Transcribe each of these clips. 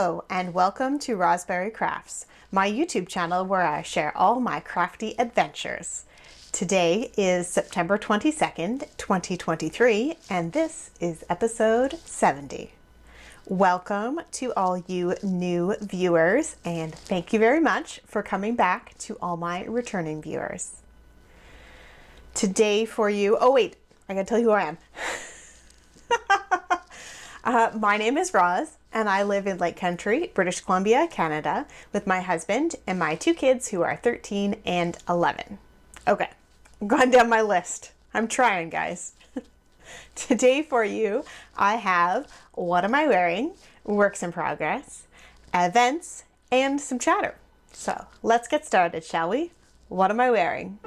Hello and welcome to Rosberry Crafts, my YouTube channel where I share all my crafty adventures. Today is September 22nd, 2023, and this is episode 70. Welcome to all you new viewers, and thank you very much for coming back to all my returning viewers. Today for you, oh wait, I gotta tell you who I am. My name is Roz, and I live in Lake Country, British Columbia, Canada, with my husband and my two kids who are 13 and 11. Okay, I'm going down my list. I'm trying, guys. Today for you, I have what am I wearing, works in progress, events, and some chatter. So let's get started, shall we? What am I wearing?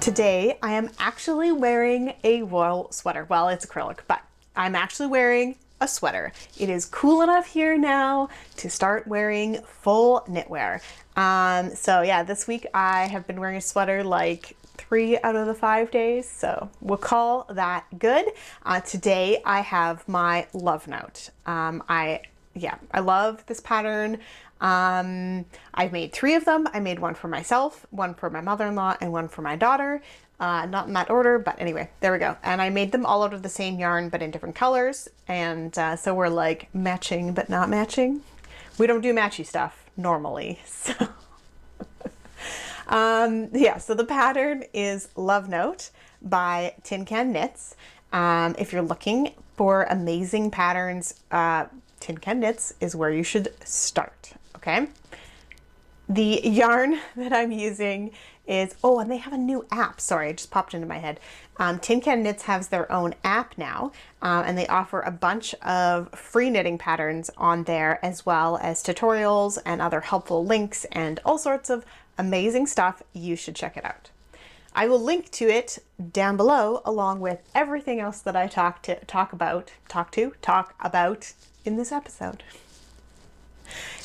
Today, I am actually wearing a wool sweater. Well, it's acrylic, but I'm actually wearing a sweater. It is cool enough here now to start wearing full knitwear. So yeah, this week I have been wearing a sweater like 3 out of the 5 days, so we'll call that good. Today I have my love note. I love this pattern. I've made 3 of them. I made one for myself, one for my mother-in-law, and one for my daughter. Not in that order, but anyway, there we go. And I made them all out of the same yarn, but in different colors. And so we're like matching, but not matching. We don't do matchy stuff normally. So, so the pattern is Love Note by Tin Can Knits. If you're looking for amazing patterns, Tin Can Knits is where you should start, okay? The yarn that I'm using is, and they have a new app. Sorry, it just popped into my head. Tin Can Knits has their own app now, and they offer a bunch of free knitting patterns on there, as well as tutorials and other helpful links and all sorts of amazing stuff. You should check it out. I will link to it down below, along with everything else that I talk about in this episode.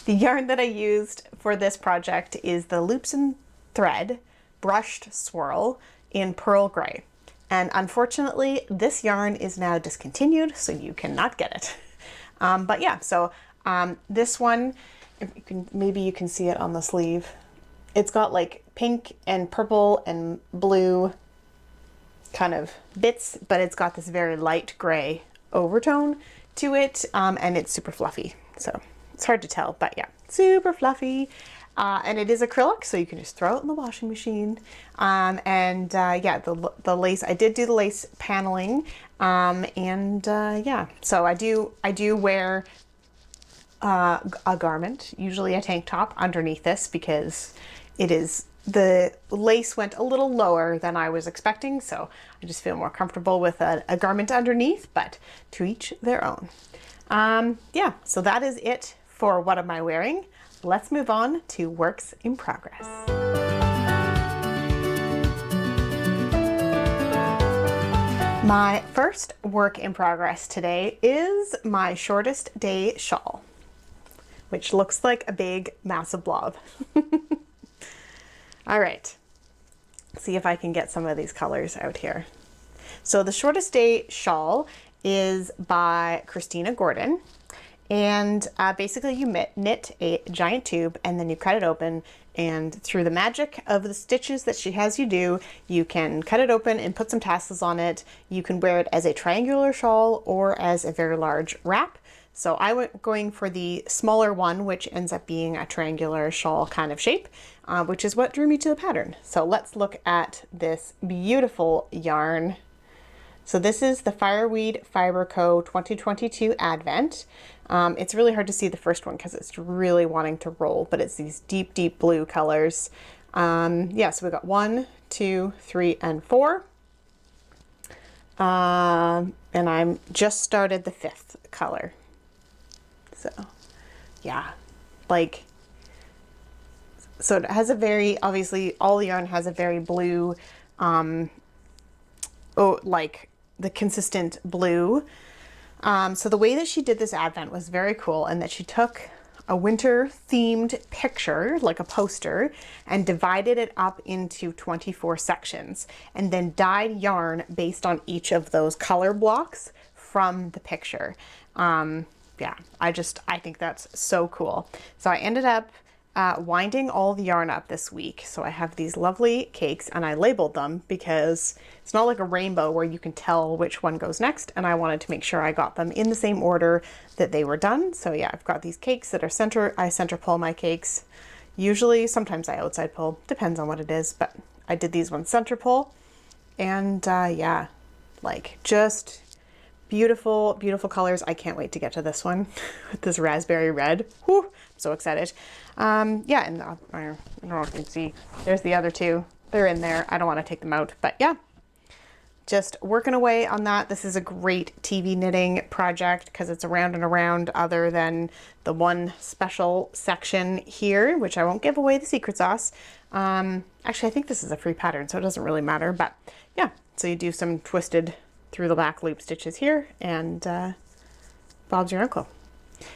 The yarn that I used for this project is the Loops and Thread Brushed Swirl in Pearl Gray. And unfortunately, this yarn is now discontinued, so you cannot get it. This one, maybe you can see it on the sleeve. It's got like pink and purple and blue kind of bits, but it's got this very light gray overtone to it, and it's super fluffy. So it's hard to tell, but yeah, super fluffy. And it is acrylic, so you can just throw it in the washing machine. The lace, I did do the lace paneling. So I do wear a garment, usually a tank top underneath this, because the lace went a little lower than I was expecting, so I just feel more comfortable with a garment underneath, but to each their own. So that is it for what am I wearing. Let's move on to works in progress. My first work in progress today is my shortest day shawl, which looks like a big, massive blob. All right, see if I can get some of these colors out here. So the shortest day shawl is by Christina Gordon. And basically you knit a giant tube and then you cut it open, and through the magic of the stitches that she has you do, you can cut it open and put some tassels on it. You can wear it as a triangular shawl or as a very large wrap. So I went going for the smaller one, which ends up being a triangular shawl kind of shape, which is what drew me to the pattern. So let's look at this beautiful yarn. So this is the Fireweed Fiber Co. 2022 Advent. It's really hard to see the first one because it's really wanting to roll, but it's these deep, deep blue colors. So we got 1, 2, 3, and 4. And I'm just started the 5th color. So yeah, so it has a very, obviously all yarn has a very blue, the consistent blue. So the way that she did this advent was very cool, and that she took a winter themed picture, like a poster, and divided it up into 24 sections, and then dyed yarn based on each of those color blocks from the picture. Yeah, I think that's so cool. So I ended up winding all the yarn up this week. So I have these lovely cakes, and I labeled them because it's not like a rainbow where you can tell which one goes next. And I wanted to make sure I got them in the same order that they were done. So yeah, I've got these cakes that are I center pull my cakes. Usually, sometimes I outside pull, depends on what it is, but I did these ones center pull. And yeah, like just beautiful, beautiful colors. I can't wait to get to this one with this raspberry red. Whew, I'm so excited. Yeah, and I don't know if you can see, there's the other two. They're in there. I don't want to take them out, but yeah, just working away on that. This is a great TV knitting project because it's around and around, other than the one special section here, which I won't give away the secret sauce. Actually, I think this is a free pattern, so it doesn't really matter, but yeah, so you do some twisted through the back loop stitches here, and Bob's your uncle.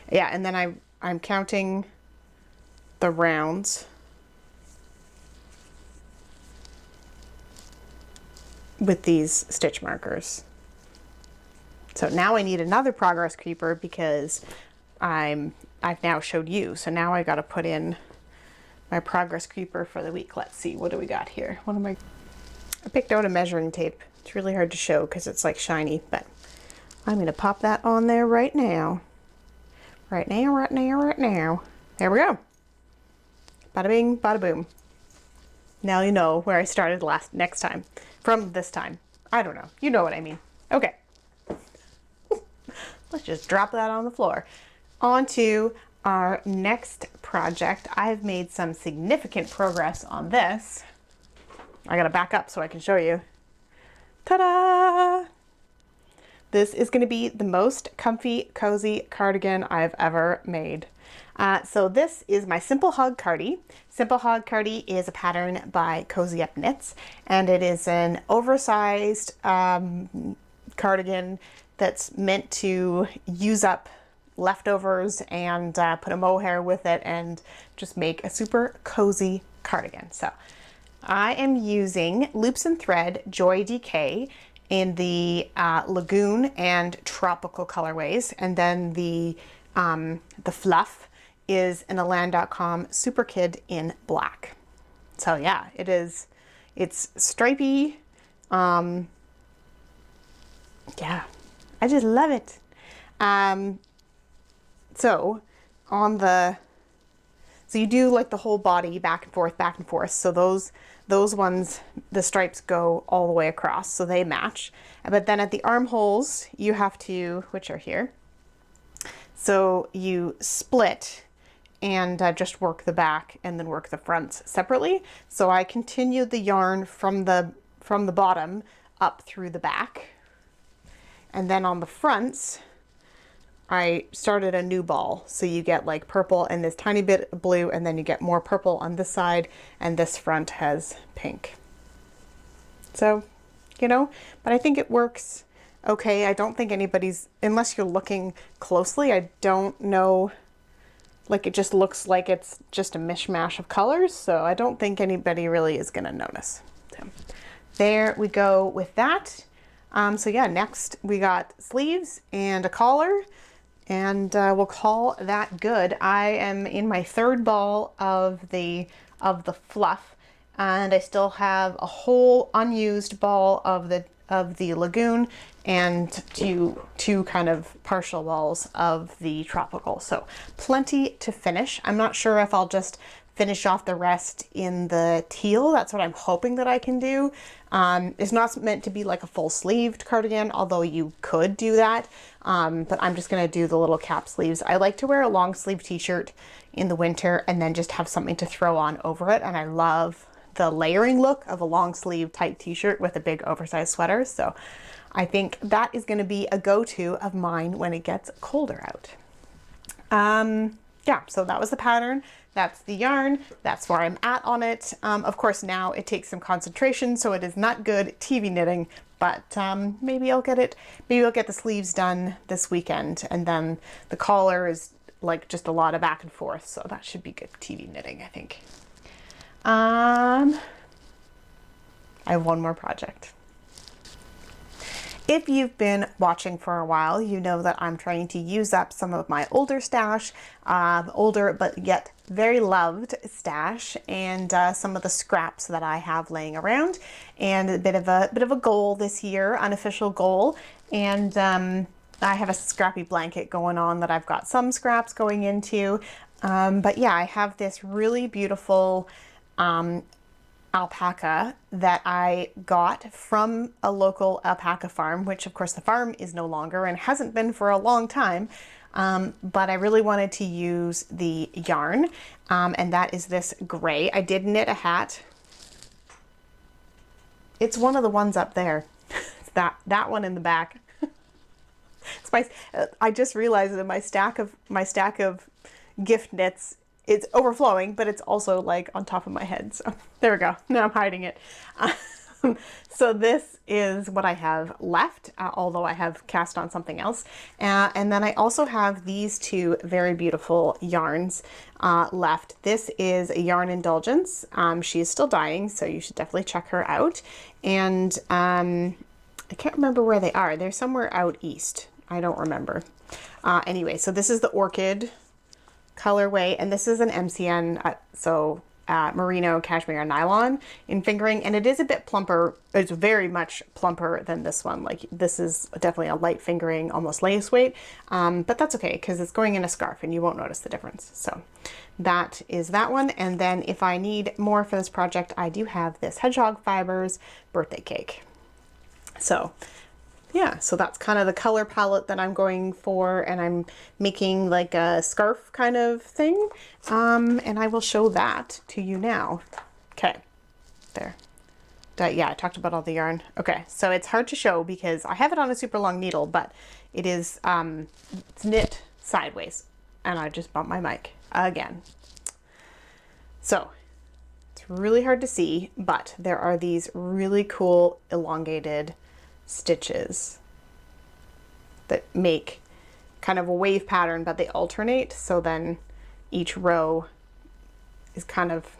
Yeah, and then I'm counting the rounds with these stitch markers. So now I need another progress creeper because I've now showed you. So now I got to put in my progress creeper for the week. Let's see, what do we got here? I picked out a measuring tape. It's really hard to show because it's like shiny, but I'm going to pop that on there right now. Right now, right now, right now. There we go. Bada bing, bada boom. Now you know where I started next time. From this time. I don't know. You know what I mean. Okay. Let's just drop that on the floor. On to our next project. I've made some significant progress on this. I gotta back up so I can show you. Ta-da! This is going to be the most comfy, cozy cardigan I've ever made. So this is my Simple Hug Cardi. Simple Hug Cardi is a pattern by Cozy Up Knits, and it is an oversized cardigan that's meant to use up leftovers and put a mohair with it and just make a super cozy cardigan. So I am using Loops and Thread Joy DK in the Lagoon and Tropical colorways, and then the fluff is an Elan.com Super Kid in black. So yeah, it's stripy. Yeah, I just love it. So you do like the whole body back and forth, back and forth. So those ones, the stripes go all the way across, so they match. But then at the armholes, you have to, which are here, so you split and just work the back and then work the fronts separately. So I continued the yarn from the bottom up through the back. And then on the fronts, I started a new ball. So you get like purple and this tiny bit of blue, and then you get more purple on this side, and this front has pink. So, but I think it works okay. I don't think unless you're looking closely, I don't know, like it just looks like it's just a mishmash of colors. So I don't think anybody really is gonna notice. So there we go with that. So yeah, next we got sleeves and a collar, and we'll call that good. I am in my third ball of the fluff, and I still have a whole unused ball of the Lagoon and two kind of partial balls of the Tropical. So plenty to finish. I'm not sure if I'll just finish off the rest in the teal. That's what I'm hoping that I can do. It's not meant to be like a full sleeved cardigan, although you could do that. But I'm just gonna do the little cap sleeves. I like to wear a long sleeve t-shirt in the winter and then just have something to throw on over it. And I love the layering look of a long sleeve tight t-shirt with a big oversized sweater. So I think that is gonna be a go-to of mine when it gets colder out. Yeah, so that was the pattern. That's the yarn. That's where I'm at on it. Of course, now it takes some concentration, so it is not good TV knitting, but maybe I'll get the sleeves done this weekend, and then the collar is like just a lot of back and forth. So that should be good TV knitting, I think. I have one more project. If you've been watching for a while, you know that I'm trying to use up some of my older stash, older but yet very loved stash, and some of the scraps that I have laying around, and a bit of a goal this year, unofficial goal. And I have a scrappy blanket going on that I've got some scraps going into. But yeah, I have this really beautiful alpaca that I got from a local alpaca farm, which of course the farm is no longer and hasn't been for a long time. But I really wanted to use the yarn, and that is this gray. I did knit a hat. It's one of the ones up there. It's that one in the back. It's I just realized that my stack of gift knits, it's overflowing, but it's also like on top of my head. So there we go. Now I'm hiding it. So this is what I have left, although I have cast on something else. And then I also have these two very beautiful yarns left. This is a Yarn Indulgence. She is still dying, so you should definitely check her out. And I can't remember where they are. They're somewhere out east. I don't remember. Anyway, so this is the Orchid colorway, and this is an MCN, merino cashmere nylon in fingering, and it is a bit plumper. It's very much plumper than this one. Like, this is definitely a light fingering, almost lace weight, but that's okay because it's going in a scarf and you won't notice the difference. So that is that one. And then if I need more for this project, I do have this Hedgehog Fibers birthday cake. So yeah, so that's kind of the color palette that I'm going for, and I'm making like a scarf kind of thing, and I will show that to you now. Okay, there. Yeah, I talked about all the yarn. Okay, so it's hard to show because I have it on a super long needle, but it is it's knit sideways, and I just bumped my mic again. So it's really hard to see, but there are these really cool elongated stitches that make kind of a wave pattern, but they alternate, so then each row is kind of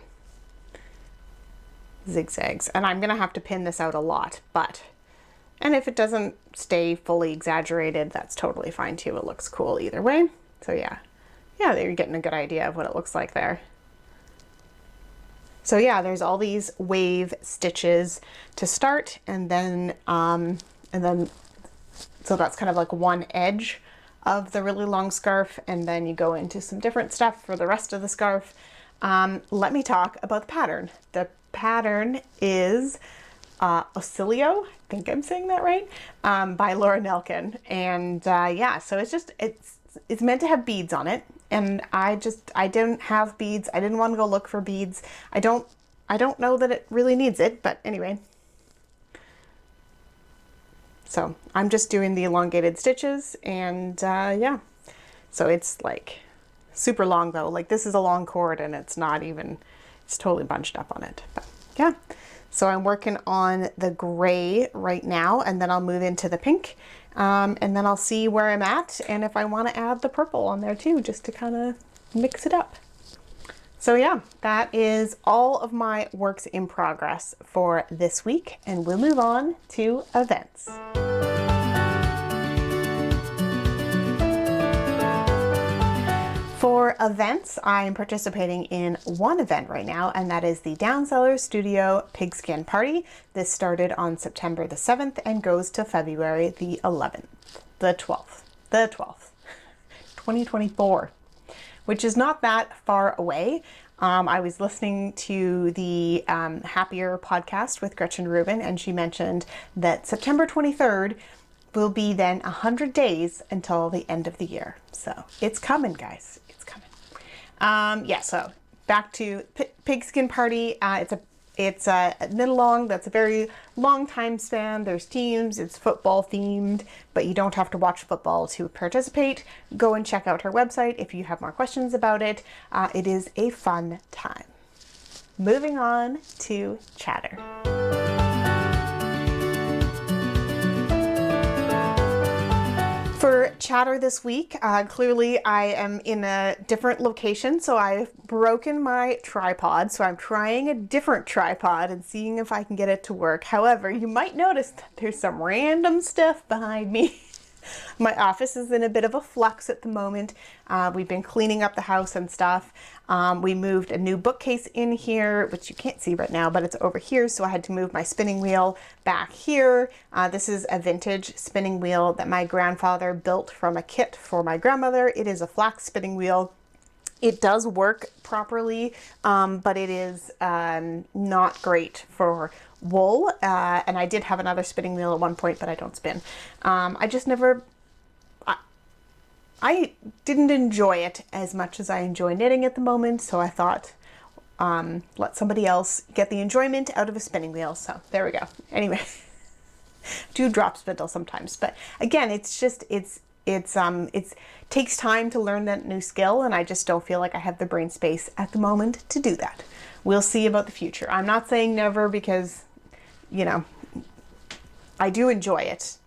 zigzags. And I'm gonna have to pin this out a lot, and if it doesn't stay fully exaggerated, that's totally fine too. It looks cool either way. So yeah, you're getting a good idea of what it looks like there. So yeah, there's all these wave stitches to start, and then so that's kind of like one edge of the really long scarf, and then you go into some different stuff for the rest of the scarf. Let me talk about the pattern. The pattern is Oscillio, I think I'm saying that right, by Laura Nelkin, and yeah, so it's meant to have beads on it. And I didn't have beads. I didn't want to go look for beads. I don't know that it really needs it, but anyway. So I'm just doing the elongated stitches, and yeah. So it's like super long though. Like, this is a long cord, and it's totally bunched up on it. But yeah. So I'm working on the gray right now, and then I'll move into the pink. And then I'll see where I'm at, and if I want to add the purple on there too, just to kind of mix it up. So yeah, that is all of my works in progress for this week, and we'll move on to events. For events, I'm participating in one event right now, and that is the Downseller Studio Pigskin Party. This started on September the 7th and goes to February the 12th, 2024, which is not that far away. I was listening to the Happier podcast with Gretchen Rubin, and she mentioned that September 23rd will be then 100 days until the end of the year. So it's coming, guys. It's coming. Yeah, so back to Pigskin Party. It's a knit along that's a very long time span. There's teams, it's football themed, but you don't have to watch football to participate. Go and check out her website if you have more questions about it. It is a fun time. Moving on to chatter. For chatter this week. Clearly I am in a different location, so I've broken my tripod. So I'm trying a different tripod and seeing if I can get it to work. However, you might notice that there's some random stuff behind me. My office is in a bit of a flux at the moment. We've been cleaning up the house and stuff. We moved a new bookcase in here, which you can't see right now, but it's over here. So I had to move my spinning wheel back here. This is a vintage spinning wheel that my grandfather built from a kit for my grandmother. It is a flax spinning wheel. It does work properly, but it is not great for wool. And I did have another spinning wheel at one point, but I don't spin. I just never, I didn't enjoy it as much as I enjoy knitting at the moment. So I thought, let somebody else get the enjoyment out of a spinning wheel. So there we go. Anyway, do drop spindle sometimes, but again, it's just, it takes time to learn that new skill, and I just don't feel like I have the brain space at the moment to do that. We'll see about the future. I'm not saying never, because, you know, I do enjoy it,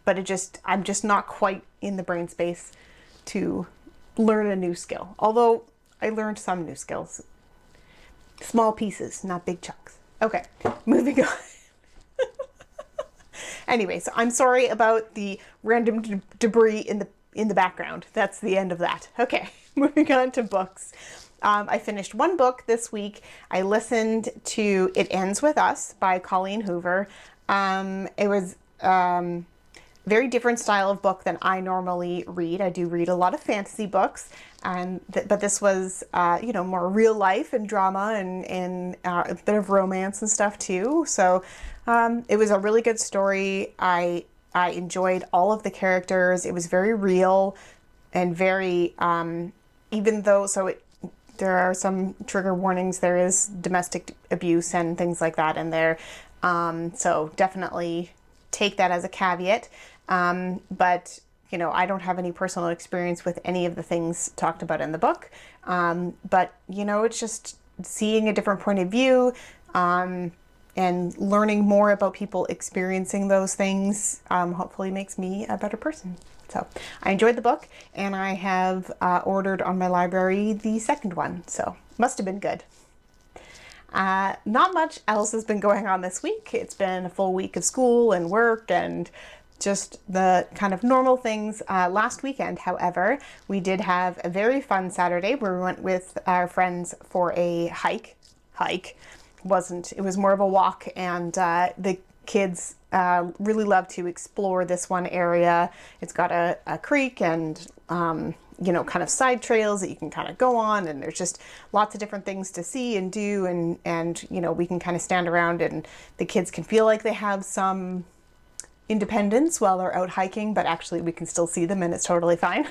but I'm just not quite in the brain space to learn a new skill. Although I learned some new skills. Small pieces, not big chunks. Okay, moving on. Anyway, so I'm sorry about the random debris in the background. That's the end of that. Okay, moving on to books. I finished one book this week. I listened to It Ends With Us by Colleen Hoover. It was very different style of book than I normally read. I do read a lot of fantasy books, but this was, you know, more real life and drama and a bit of romance and stuff too. So it was a really good story. I enjoyed all of the characters. It was very real and very, even though, there are some trigger warnings. There is domestic abuse and things like that in there. So definitely take that as a caveat. But you know, I don't have any personal experience with any of the things talked about in the book. But you know, it's just seeing a different point of view, and learning more about people experiencing those things, hopefully makes me a better person. So I enjoyed the book, and I have ordered on my library the second one, so must have been good. Not much else has been going on this week. It's been a full week of school and work and just the kind of normal things. Last weekend, however, we did have a very fun Saturday where we went with our friends for a hike. It was more of a walk, and the kids really love to explore this one area. It's got a creek and you know, kind of side trails that you can kind of go on, and there's just lots of different things to see and do, and you know, we can kind of stand around and the kids can feel like they have some independence while they're out hiking, but actually we can still see them and it's totally fine.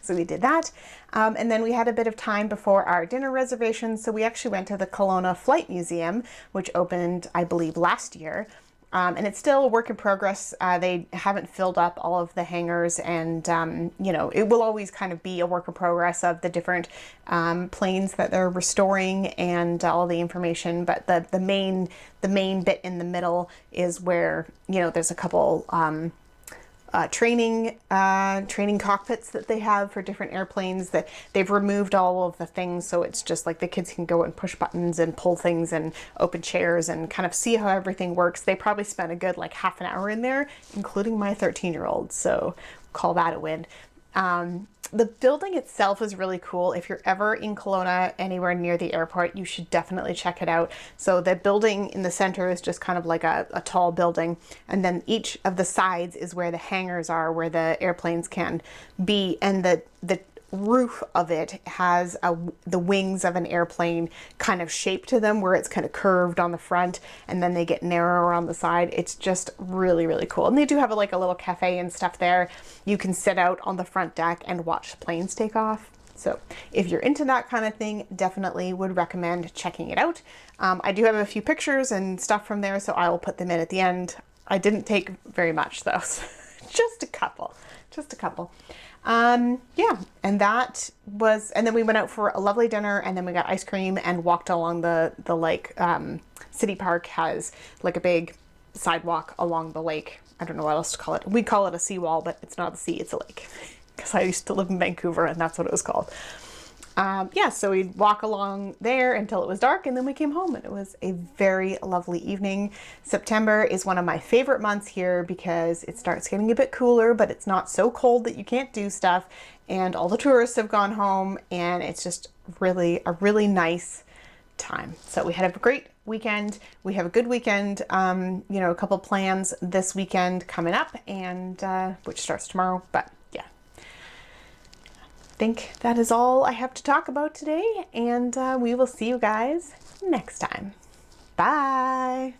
So we did that. And then we had a bit of time before our dinner reservations. So we actually went to the Kelowna Flight Museum, which opened, I believe, last year. And it's still a work in progress. They haven't filled up all of the hangars, and you know, it will always kind of be a work in progress of the different planes that they're restoring and all the information. But the main bit in the middle is where, you know, there's a couple training cockpits that they have for different airplanes that they've removed all of the things, so it's just like the kids can go and push buttons and pull things and open chairs and kind of see how everything works. They probably spent a good like half an hour in there, including my 13-year-old, so call that a win. The building itself is really cool. If you're ever in Kelowna, anywhere near the airport, you should definitely check it out. So the building in the center is just kind of like a tall building, and then each of the sides is where the hangars are, where the airplanes can be, and the roof of it has the wings of an airplane kind of shaped to them, where it's kind of curved on the front and then they get narrower on the side. It's just really, really cool. And they do have like a little cafe and stuff there. You can sit out on the front deck and watch planes take off. So if you're into that kind of thing, definitely would recommend checking it out. I do have a few pictures and stuff from there, so I will put them in at the end. I didn't take very much though, so just a couple. Yeah, and that was, and then we went out for a lovely dinner, and then we got ice cream and walked along the lake. City Park has like a big sidewalk along the lake. I don't know what else to call it. We call it a seawall, but it's not a sea, it's a lake. Because I used to live in Vancouver and that's what it was called. Yeah, so we'd walk along there until it was dark, and then we came home, and it was a very lovely evening. September is one of my favorite months here because it starts getting a bit cooler, but it's not so cold that you can't do stuff, and all the tourists have gone home, and it's just really a really nice time. So we had a great weekend. We have a good weekend, you know, a couple plans this weekend coming up, and which starts tomorrow, but yeah. I think that is all I have to talk about today, and we will see you guys next time. Bye.